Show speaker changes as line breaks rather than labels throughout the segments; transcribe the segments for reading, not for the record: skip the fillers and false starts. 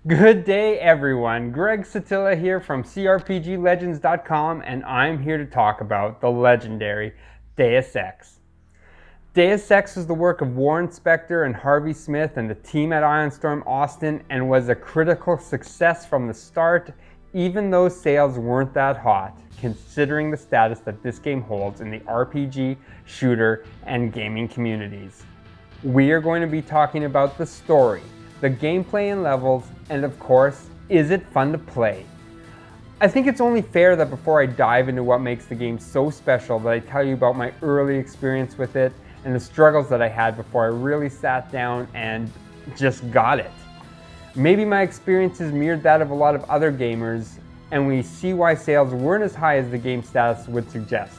Good day, everyone. Greg Satilla here from CRPG and I'm here to talk about the legendary Deus Ex. Deus Ex was the work of Warren Spector and Harvey Smith and the team at Ironstorm Austin and was a critical success from the start, even though sales weren't that hot, considering the status that this game holds in the RPG, shooter, and gaming communities. We are going to be talking about the story, the gameplay and levels, and of course, is it fun to play? I think it's only fair that before I dive into what makes the game so special that I tell you about my early experience with it and the struggles that I had before I really sat down and just got it. Maybe my experiences mirrored that of a lot of other gamers, and we see why sales weren't as high as the game status would suggest.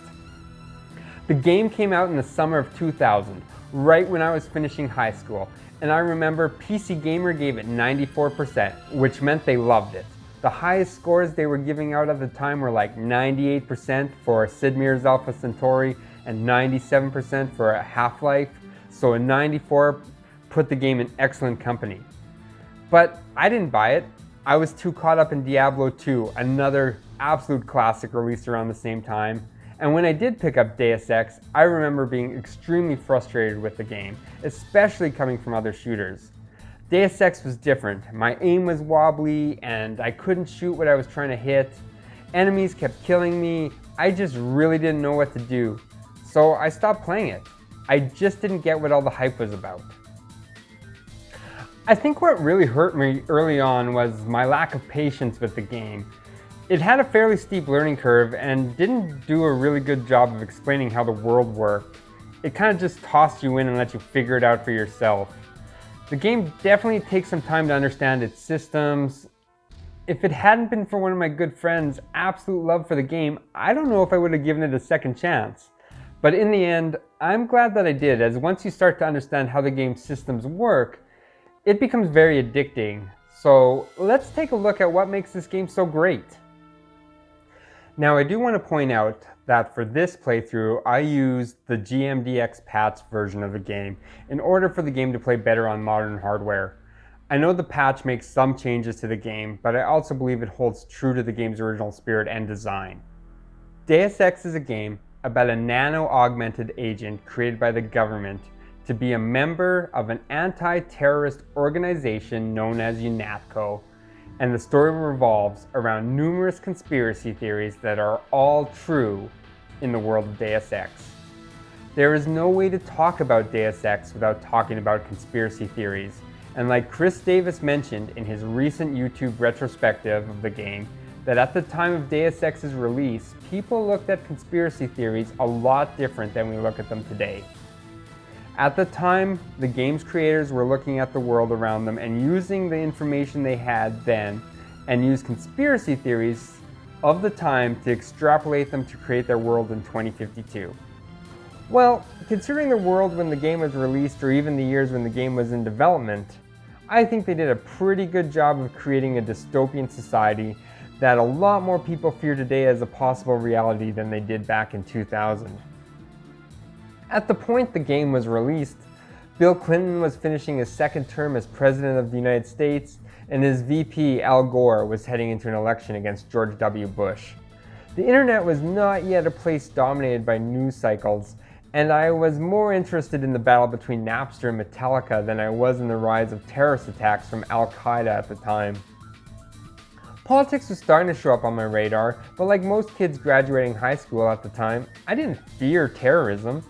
The game came out in the summer of 2000, right when I was finishing high school, and I remember PC Gamer gave it 94%, which meant they loved it. The highest scores they were giving out at the time were like 98% for Sid Meier's Alpha Centauri and 97% for Half-Life, so a 94 put the game in excellent company. But I didn't buy it. I was too caught up in Diablo 2, another absolute classic released around the same time. And when I did pick up Deus Ex, I remember being extremely frustrated with the game, especially coming from other shooters. Deus Ex was different. My aim was wobbly and I couldn't shoot what I was trying to hit. Enemies kept killing me. I just really didn't know what to do. So I stopped playing it. I just didn't get what all the hype was about. I think what really hurt me early on was my lack of patience with the game. It had a fairly steep learning curve and didn't do a really good job of explaining how the world worked. It kind of just tossed you in and let you figure it out for yourself. The game definitely takes some time to understand its systems. If it hadn't been for one of my good friends' absolute love for the game, I don't know if I would have given it a second chance. But in the end, I'm glad that I did, as once you start to understand how the game's systems work, it becomes very addicting. So let's take a look at what makes this game so great. Now I do want to point out that for this playthrough I used the GMDX patch version of the game in order for the game to play better on modern hardware. I know the patch makes some changes to the game, but I also believe it holds true to the game's original spirit and design. Deus Ex is a game about a nano-augmented agent created by the government to be a member of an anti-terrorist organization known as UNATCO. And the story revolves around numerous conspiracy theories that are all true in the world of Deus Ex. There is no way to talk about Deus Ex without talking about conspiracy theories, and like Chris Davis mentioned in his recent YouTube retrospective of the game, that at the time of Deus Ex's release, people looked at conspiracy theories a lot different than we look at them today. At the time, the game's creators were looking at the world around them and using the information they had then and used conspiracy theories of the time to extrapolate them to create their world in 2052. Well, considering the world when the game was released or even the years when the game was in development, I think they did a pretty good job of creating a dystopian society that a lot more people fear today as a possible reality than they did back in 2000. At the point the game was released, Bill Clinton was finishing his second term as President of the United States, and his VP, Al Gore, was heading into an election against George W. Bush. The internet was not yet a place dominated by news cycles, and I was more interested in the battle between Napster and Metallica than I was in the rise of terrorist attacks from Al-Qaeda at the time. Politics was starting to show up on my radar, but like most kids graduating high school at the time, I didn't fear terrorism.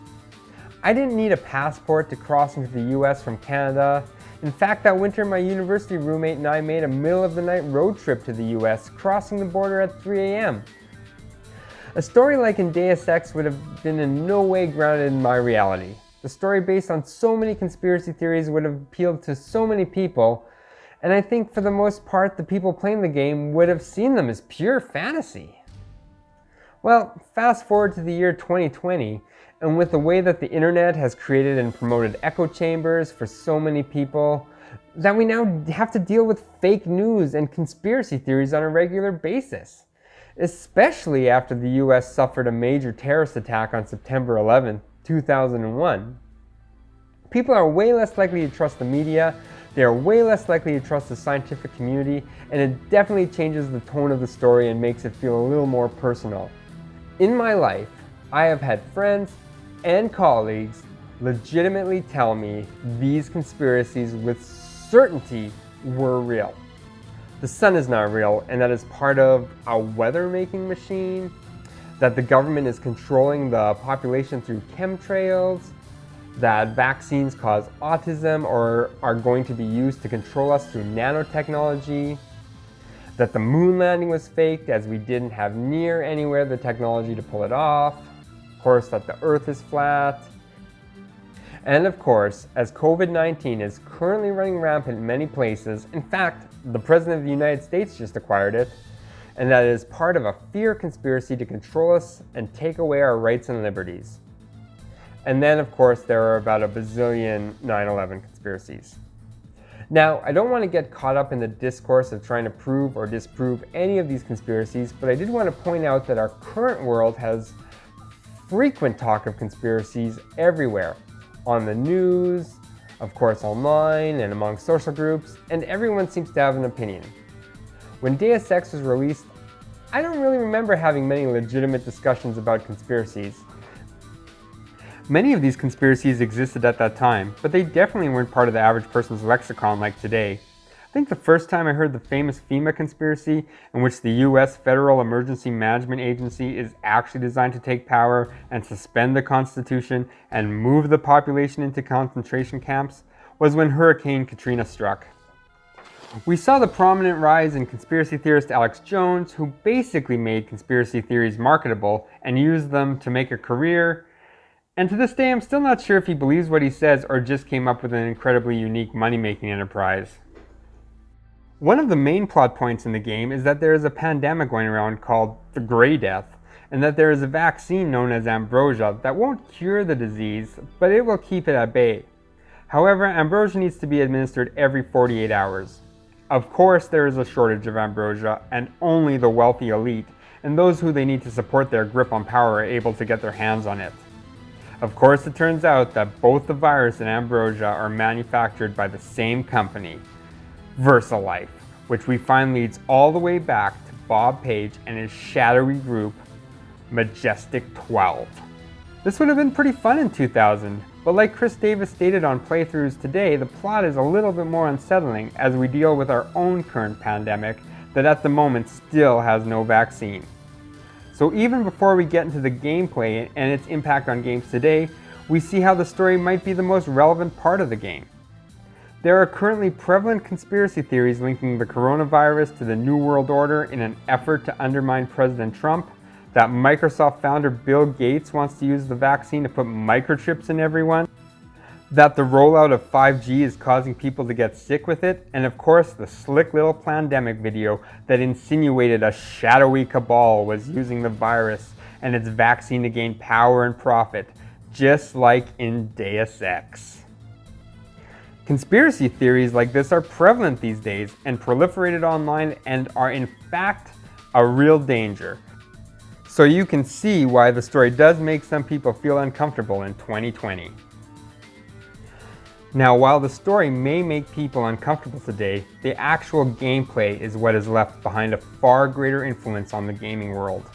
I didn't need a passport to cross into the US from Canada. In fact, that winter my university roommate and I made a middle-of-the-night road trip to the US, crossing the border at 3 a.m. A story like in Deus Ex would have been in no way grounded in my reality. The story based on so many conspiracy theories would have appealed to so many people, and I think for the most part the people playing the game would have seen them as pure fantasy. Well, fast forward to the year 2020, and with the way that the internet has created and promoted echo chambers for so many people, that we now have to deal with fake news and conspiracy theories on a regular basis. Especially after the US suffered a major terrorist attack on September 11, 2001. People are way less likely to trust the media, They are way less likely to trust the scientific community, and it definitely changes the tone of the story and makes it feel a little more personal. In my life, I have had friends and colleagues legitimately tell me these conspiracies with certainty were real. The sun is not real, and that is part of a weather-making machine, that the government is controlling the population through chemtrails, that vaccines cause autism or are going to be used to control us through nanotechnology, that the moon landing was faked as we didn't have near anywhere the technology to pull it off, of course that the earth is flat, and of course, as COVID-19 is currently running rampant in many places, in fact, the President of the United States just acquired it, and that it is part of a fear conspiracy to control us and take away our rights and liberties. And then, of course, there are about a bazillion 9/11 conspiracies. Now, I don't want to get caught up in the discourse of trying to prove or disprove any of these conspiracies, but I did want to point out that our current world has frequent talk of conspiracies everywhere. On the news, of course online, and among social groups, and everyone seems to have an opinion. When Deus Ex was released, I don't really remember having many legitimate discussions about conspiracies. Many of these conspiracies existed at that time, but they definitely weren't part of the average person's lexicon like today. I think the first time I heard the famous FEMA conspiracy, in which the US Federal Emergency Management Agency is actually designed to take power and suspend the Constitution and move the population into concentration camps, was when Hurricane Katrina struck. We saw the prominent rise in conspiracy theorist Alex Jones, who basically made conspiracy theories marketable and used them to make a career. And to this day, I'm still not sure if he believes what he says or just came up with an incredibly unique money-making enterprise. One of the main plot points in the game is that there is a pandemic going around called the Grey Death, and that there is a vaccine known as ambrosia that won't cure the disease, but it will keep it at bay. However, ambrosia needs to be administered every 48 hours. Of course, there is a shortage of ambrosia, and only the wealthy elite and those who they need to support their grip on power are able to get their hands on it. Of course, it turns out that both the virus and ambrosia are manufactured by the same company, VersaLife, which we find leads all the way back to Bob Page and his shadowy group, Majestic 12. This would have been pretty fun in 2000, but like Chris Davis stated on playthroughs today, the plot is a little bit more unsettling as we deal with our own current pandemic that at the moment still has no vaccine. So even before we get into the gameplay and its impact on games today, we see how the story might be the most relevant part of the game. There are currently prevalent conspiracy theories linking the coronavirus to the New World Order in an effort to undermine President Trump, that Microsoft founder Bill Gates wants to use the vaccine to put microchips in everyone, that the rollout of 5G is causing people to get sick with it, and of course the slick little pandemic video that insinuated a shadowy cabal was using the virus and its vaccine to gain power and profit, just like in Deus Ex. Conspiracy theories like this are prevalent these days and proliferated online and are in fact a real danger. So you can see why the story does make some people feel uncomfortable in 2020. Now, while the story may make people uncomfortable today, the actual gameplay is what has left behind a far greater influence on the gaming world.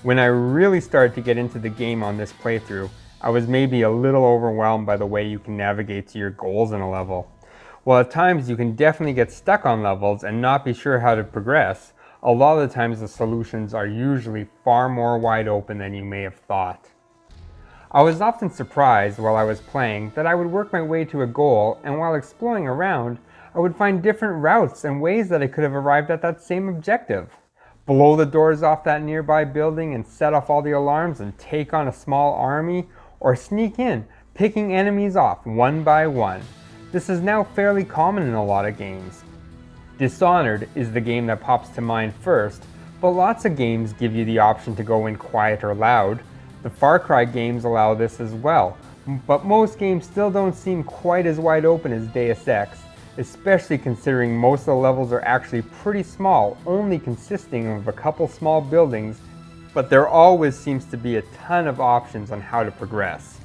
When I really started to get into the game on this playthrough, I was maybe a little overwhelmed by the way you can navigate to your goals in a level. While at times you can definitely get stuck on levels and not be sure how to progress, a lot of the times the solutions are usually far more wide open than you may have thought. I was often surprised while I was playing that I would work my way to a goal, and while exploring around, I would find different routes and ways that I could have arrived at that same objective. Blow the doors off that nearby building and set off all the alarms and take on a small army, or sneak in, picking enemies off one by one. This is now fairly common in a lot of games. Dishonored is the game that pops to mind first, but lots of games give you the option to go in quiet or loud. The Far Cry games allow this as well, but most games still don't seem quite as wide open as Deus Ex, especially considering most of the levels are actually pretty small, only consisting of a couple small buildings, but there always seems to be a ton of options on how to progress.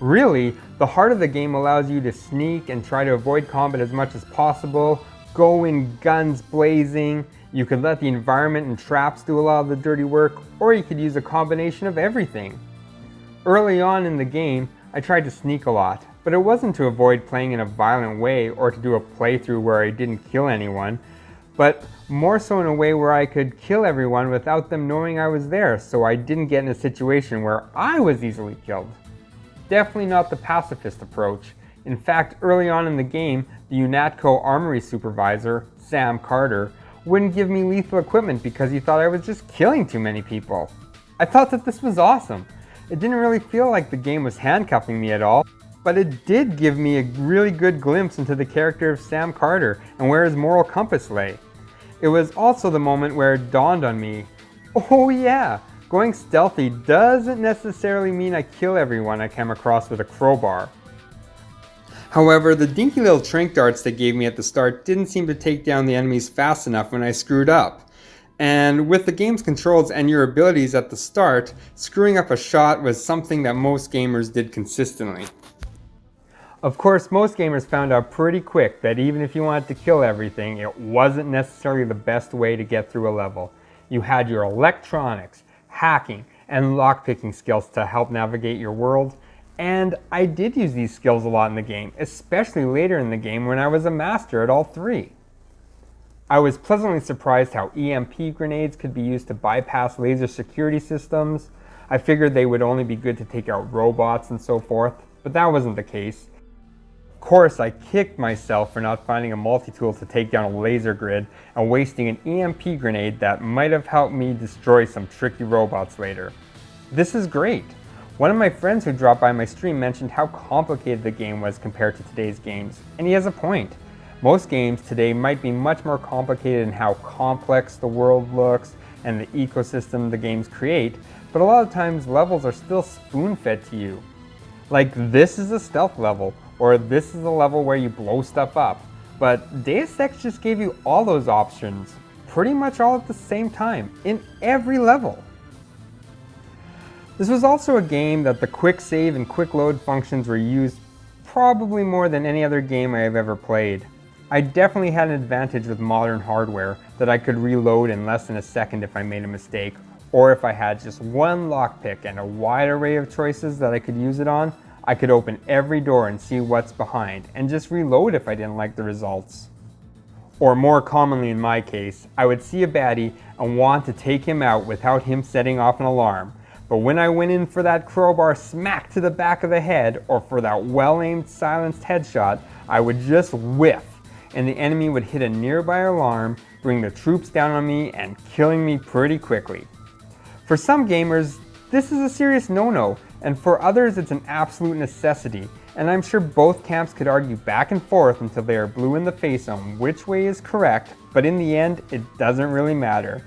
Really, the heart of the game allows you to sneak and try to avoid combat as much as possible, go in guns blazing, you could let the environment and traps do a lot of the dirty work, or you could use a combination of everything. Early on in the game, I tried to sneak a lot, but it wasn't to avoid playing in a violent way or to do a playthrough where I didn't kill anyone, but more so in a way where I could kill everyone without them knowing I was there, so I didn't get in a situation where I was easily killed. Definitely not the pacifist approach. In fact, early on in the game, the UNATCO Armory Supervisor, Sam Carter, wouldn't give me lethal equipment because he thought I was just killing too many people. I thought that this was awesome. It didn't really feel like the game was handcuffing me at all, but it did give me a really good glimpse into the character of Sam Carter and where his moral compass lay. It was also the moment where it dawned on me, oh yeah, going stealthy doesn't necessarily mean I kill everyone I come across with a crowbar. However, the dinky little tranq darts they gave me at the start didn't seem to take down the enemies fast enough when I screwed up. And with the game's controls and your abilities at the start, screwing up a shot was something that most gamers did consistently. Of course, most gamers found out pretty quick that even if you wanted to kill everything, it wasn't necessarily the best way to get through a level. You had your electronics, hacking, and lockpicking skills to help navigate your world, and I did use these skills a lot in the game, especially later in the game when I was a master at all three. I was pleasantly surprised how EMP grenades could be used to bypass laser security systems. I figured they would only be good to take out robots and so forth, but that wasn't the case. Of course, I kicked myself for not finding a multi-tool to take down a laser grid and wasting an EMP grenade that might have helped me destroy some tricky robots later. This is great. One of my friends who dropped by my stream mentioned how complicated the game was compared to today's games, and he has a point. Most games today might be much more complicated in how complex the world looks and the ecosystem the games create, but a lot of times levels are still spoon-fed to you. Like, this is a stealth level, or this is a level where you blow stuff up. But Deus Ex just gave you all those options, pretty much all at the same time, in every level. This was also a game that the quick save and quick load functions were used probably more than any other game I have ever played. I definitely had an advantage with modern hardware that I could reload in less than a second if I made a mistake, or if I had just one lockpick and a wide array of choices that I could use it on, I could open every door and see what's behind, and just reload if I didn't like the results. Or more commonly in my case, I would see a baddie and want to take him out without him setting off an alarm. But when I went in for that crowbar smack to the back of the head, or for that well-aimed silenced headshot, I would just whiff, and the enemy would hit a nearby alarm, bring the troops down on me, and killing me pretty quickly. For some gamers, this is a serious no-no, and for others it's an absolute necessity, and I'm sure both camps could argue back and forth until they are blue in the face on which way is correct, but in the end, it doesn't really matter.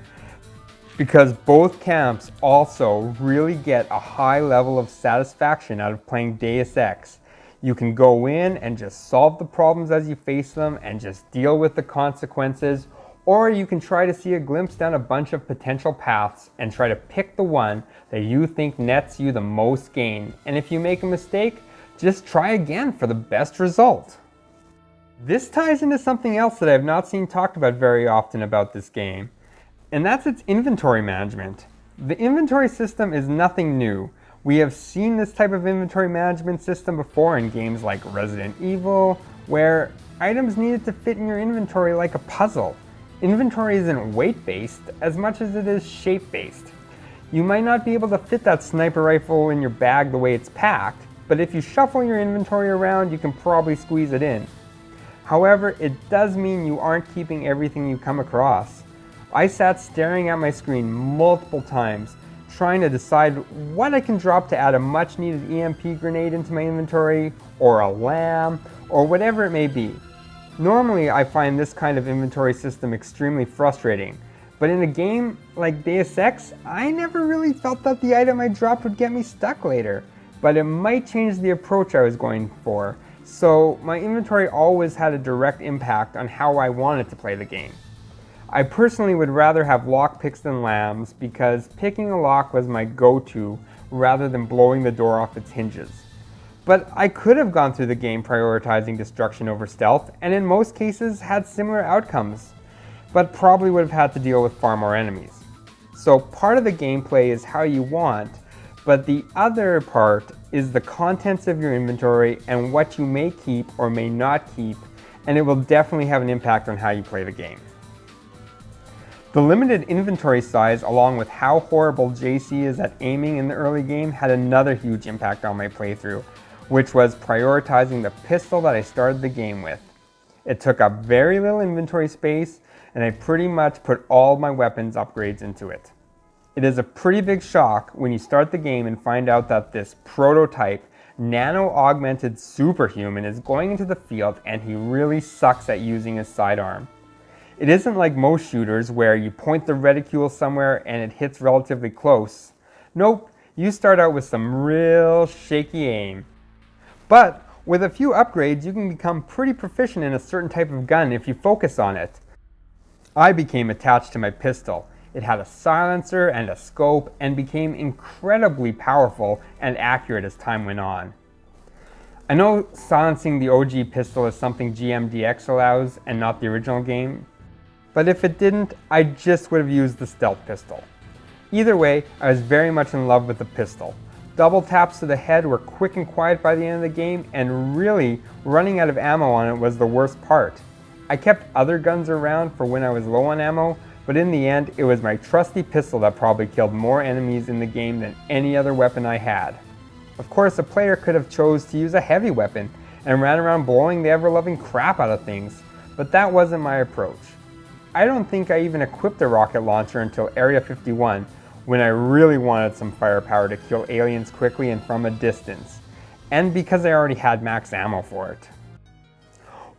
Because both camps also really get a high level of satisfaction out of playing Deus Ex. You can go in and just solve the problems as you face them and just deal with the consequences, or you can try to see a glimpse down a bunch of potential paths and try to pick the one that you think nets you the most gain. And if you make a mistake, just try again for the best result. This ties into something else that I have not seen talked about very often about this game, and that's its inventory management. The inventory system is nothing new. We have seen this type of inventory management system before in games like Resident Evil, where items needed to fit in your inventory like a puzzle. Inventory isn't weight-based as much as it is shape-based. You might not be able to fit that sniper rifle in your bag the way it's packed, but if you shuffle your inventory around, you can probably squeeze it in. However, it does mean you aren't keeping everything you come across. I sat staring at my screen multiple times, trying to decide what I can drop to add a much needed EMP grenade into my inventory, or a lamb, or whatever it may be. Normally I find this kind of inventory system extremely frustrating, but in a game like Deus Ex, I never really felt that the item I dropped would get me stuck later, but it might change the approach I was going for, so my inventory always had a direct impact on how I wanted to play the game. I personally would rather have lockpicks than lambs because picking a lock was my go-to rather than blowing the door off its hinges. But I could have gone through the game prioritizing destruction over stealth, and in most cases had similar outcomes, but probably would have had to deal with far more enemies. So part of the gameplay is how you want, but the other part is the contents of your inventory and what you may keep or may not keep, and it will definitely have an impact on how you play the game. The limited inventory size, along with how horrible JC is at aiming in the early game, had another huge impact on my playthrough, which was prioritizing the pistol that I started the game with. It took up very little inventory space, and I pretty much put all my weapons upgrades into it. It is a pretty big shock when you start the game and find out that this prototype, nano-augmented superhuman is going into the field and he really sucks at using his sidearm. It isn't like most shooters where you point the reticule somewhere and it hits relatively close. Nope, you start out with some real shaky aim. But with a few upgrades, you can become pretty proficient in a certain type of gun if you focus on it. I became attached to my pistol. It had a silencer and a scope and became incredibly powerful and accurate as time went on. I know silencing the OG pistol is something GMDX allows and not the original game, but if it didn't, I just would have used the stealth pistol. Either way, I was very much in love with the pistol. Double taps to the head were quick and quiet by the end of the game, and really, running out of ammo on it was the worst part. I kept other guns around for when I was low on ammo, but in the end, it was my trusty pistol that probably killed more enemies in the game than any other weapon I had. Of course, a player could have chose to use a heavy weapon and ran around blowing the ever-loving crap out of things, but that wasn't my approach. I don't think I even equipped a rocket launcher until Area 51, when I really wanted some firepower to kill aliens quickly and from a distance, and because I already had max ammo for it.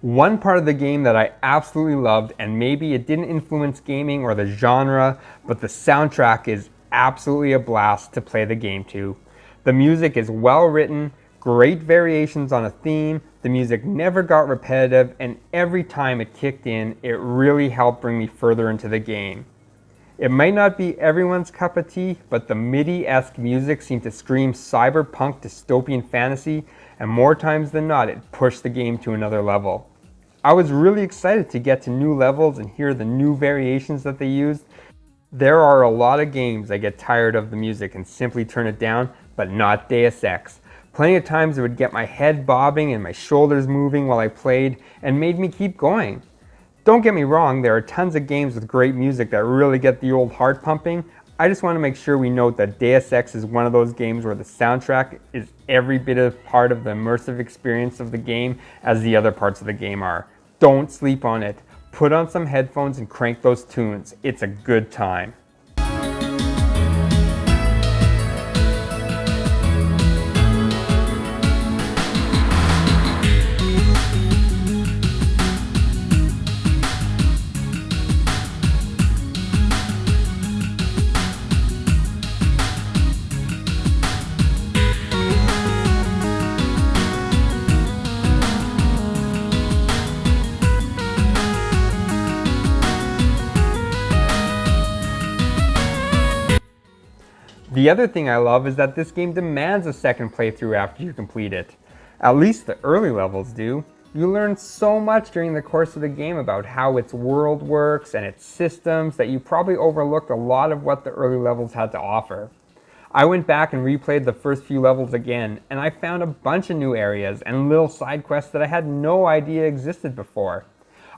One part of the game that I absolutely loved, and maybe it didn't influence gaming or the genre, but the soundtrack is absolutely a blast to play the game to. The music is well written, great variations on a theme, the music never got repetitive, and every time it kicked in, it really helped bring me further into the game. It might not be everyone's cup of tea, but the MIDI-esque music seemed to scream cyberpunk dystopian fantasy, and more times than not, it pushed the game to another level. I was really excited to get to new levels and hear the new variations that they used. There are a lot of games I get tired of the music and simply turn it down, but not Deus Ex. Plenty of times it would get my head bobbing and my shoulders moving while I played and made me keep going. Don't get me wrong, there are tons of games with great music that really get the old heart pumping. I just want to make sure we note that Deus Ex is one of those games where the soundtrack is every bit of part of the immersive experience of the game as the other parts of the game are. Don't sleep on it. Put on some headphones and crank those tunes. It's a good time. The other thing I love is that this game demands a second playthrough after you complete it. At least the early levels do. You learn so much during the course of the game about how its world works and its systems that you probably overlooked a lot of what the early levels had to offer. I went back and replayed the first few levels again, and I found a bunch of new areas and little side quests that I had no idea existed before.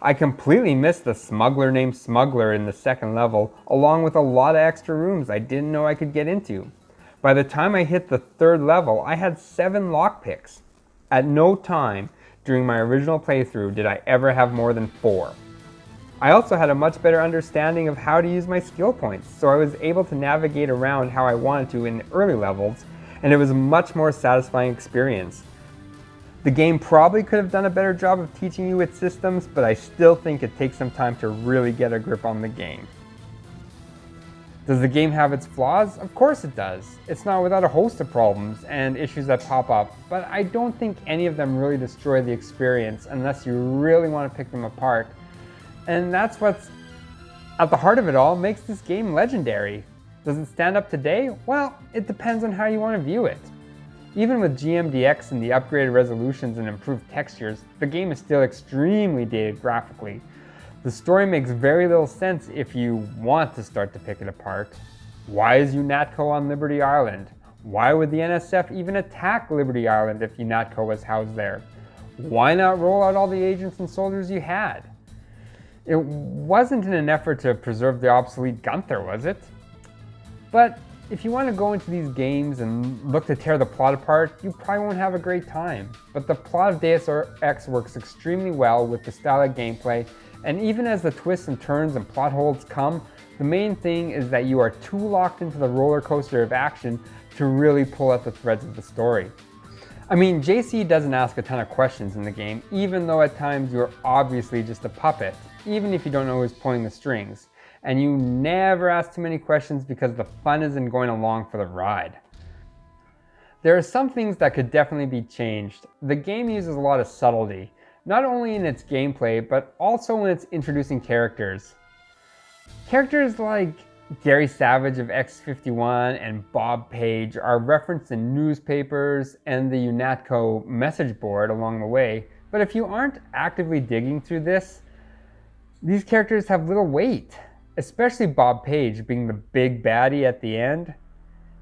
I completely missed the smuggler named Smuggler in the second level, along with a lot of extra rooms I didn't know I could get into. By the time I hit the third level, I had 7 lockpicks. At no time during my original playthrough did I ever have more than 4. I also had a much better understanding of how to use my skill points, so I was able to navigate around how I wanted to in the early levels, and it was a much more satisfying experience. The game probably could have done a better job of teaching you its systems, but I still think it takes some time to really get a grip on the game. Does the game have its flaws? Of course it does. It's not without a host of problems and issues that pop up, but I don't think any of them really destroy the experience unless you really want to pick them apart. And that's what's at the heart of it all makes this game legendary. Does it stand up today? Well, it depends on how you want to view it. Even with GMDX and the upgraded resolutions and improved textures, the game is still extremely dated graphically. The story makes very little sense if you want to start to pick it apart. Why is UNATCO on Liberty Island? Why would the NSF even attack Liberty Island if UNATCO was housed there? Why not roll out all the agents and soldiers you had? It wasn't in an effort to preserve the obsolete Gunther, was it? But if you want to go into these games and look to tear the plot apart, you probably won't have a great time. But the plot of Deus Ex works extremely well with the style of gameplay, and even as the twists and turns and plot holes come, the main thing is that you are too locked into the roller coaster of action to really pull at the threads of the story. I mean, JC doesn't ask a ton of questions in the game, even though at times you're obviously just a puppet, even if you don't know who's pulling the strings. And you never ask too many questions because the fun is in going along for the ride. There are some things that could definitely be changed. The game uses a lot of subtlety, not only in its gameplay, but also when it's introducing characters. Characters like Gary Savage of X51 and Bob Page are referenced in newspapers and the UNATCO message board along the way, but if you aren't actively digging through this, these characters have little weight, especially Bob Page being the big baddie at the end.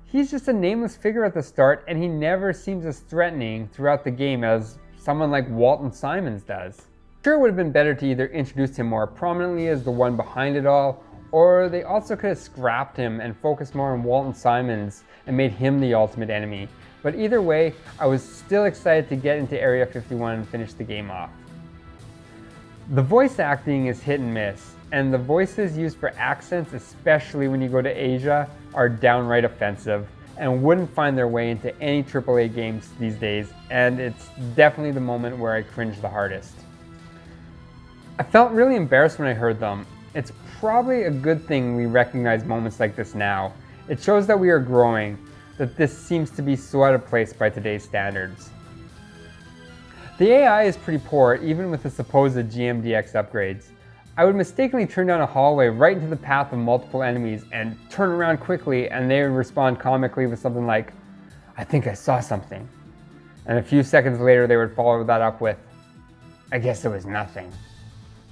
He's just a nameless figure at the start, and he never seems as threatening throughout the game as someone like Walton Simons does. Sure, it would have been better to either introduce him more prominently as the one behind it all, or they also could have scrapped him and focused more on Walton Simons and made him the ultimate enemy. But either way, I was still excited to get into Area 51 and finish the game off. The voice acting is hit and miss, and the voices used for accents, especially when you go to Asia, are downright offensive and wouldn't find their way into any AAA games these days, and it's definitely the moment where I cringed the hardest. I felt really embarrassed when I heard them. It's probably a good thing we recognize moments like this now. It shows that we are growing, that this seems to be so out of place by today's standards. The AI is pretty poor, even with the supposed GMDX upgrades. I would mistakenly turn down a hallway right into the path of multiple enemies and turn around quickly, and they would respond comically with something like, "I think I saw something." And a few seconds later they would follow that up with, "I guess it was nothing."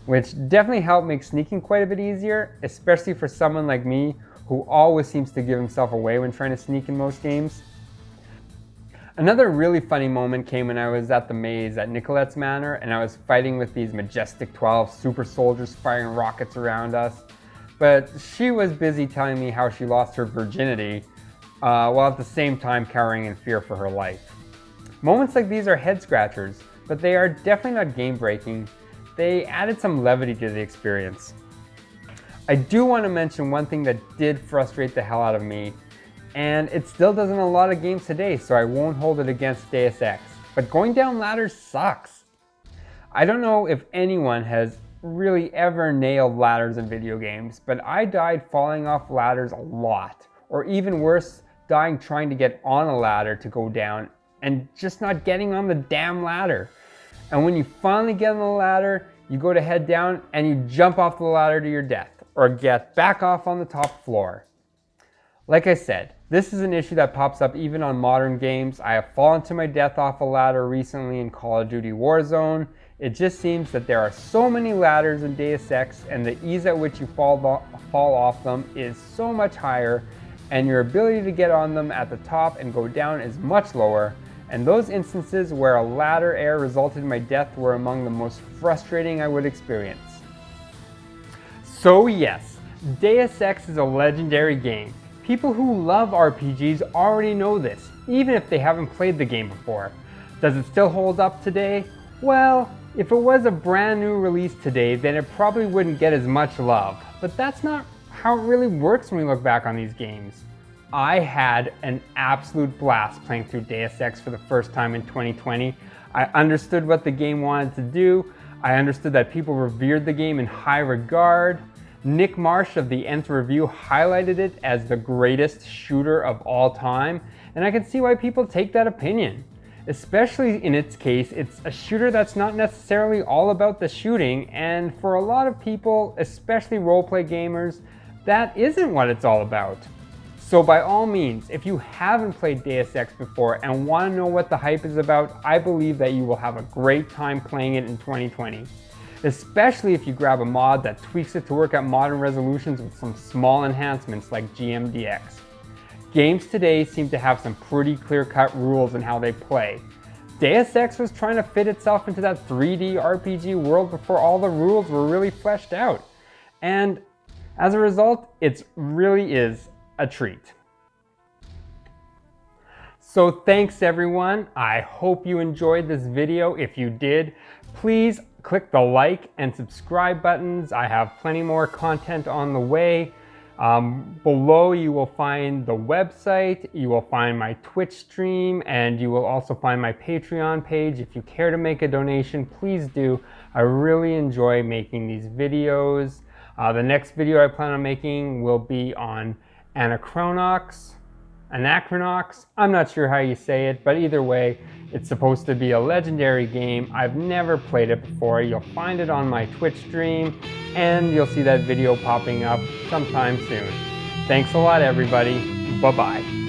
Which definitely helped make sneaking quite a bit easier, especially for someone like me who always seems to give himself away when trying to sneak in most games. Another really funny moment came when I was at the maze at Nicolette's Manor and I was fighting with these Majestic 12 super soldiers firing rockets around us. But she was busy telling me how she lost her virginity, while at the same time cowering in fear for her life. Moments like these are head scratchers, but they are definitely not game breaking. They added some levity to the experience. I do want to mention one thing that did frustrate the hell out of me, and it still does in a lot of games today, so I won't hold it against Deus Ex, but going down ladders sucks. I don't know if anyone has really ever nailed ladders in video games, but I died falling off ladders a lot, or even worse, dying trying to get on a ladder to go down and just not getting on the damn ladder. And when you finally get on the ladder, you go to head down and you jump off the ladder to your death, or get back off on the top floor. Like I said, this is an issue that pops up even on modern games. I have fallen to my death off a ladder recently in Call of Duty Warzone. It just seems that there are so many ladders in Deus Ex, and the ease at which you fall off them is so much higher, and your ability to get on them at the top and go down is much lower. And those instances where a ladder error resulted in my death were among the most frustrating I would experience. So yes, Deus Ex is a legendary game. People who love RPGs already know this, even if they haven't played the game before. Does it still hold up today? Well, if it was a brand new release today, then it probably wouldn't get as much love. But that's not how it really works when we look back on these games. I had an absolute blast playing through Deus Ex for the first time in 2020. I understood what the game wanted to do. I understood that people revered the game in high regard. Nick Marsh of the Nth Review highlighted it as the greatest shooter of all time, and I can see why people take that opinion. Especially in its case, it's a shooter that's not necessarily all about the shooting, and for a lot of people, especially roleplay gamers, that isn't what it's all about. So by all means, if you haven't played Deus Ex before and want to know what the hype is about, I believe that you will have a great time playing it in 2020. Especially if you grab a mod that tweaks it to work at modern resolutions with some small enhancements like GMDX. Games today seem to have some pretty clear-cut rules in how they play. Deus Ex was trying to fit itself into that 3D RPG world before all the rules were really fleshed out. And as a result, it really is a treat. So thanks everyone. I hope you enjoyed this video. If you did, please click the like and subscribe buttons. I have plenty more content on the way. Below you will find the website, you will find my Twitch stream, and you will also find my Patreon page. If you care to make a donation, please do. I really enjoy making these videos. The next video I plan on making will be on Anachronox. I'm not sure how you say it, but either way, it's supposed to be a legendary game. I've never played it before. You'll find it on my Twitch stream, and you'll see that video popping up sometime soon. Thanks a lot, everybody. Bye-bye.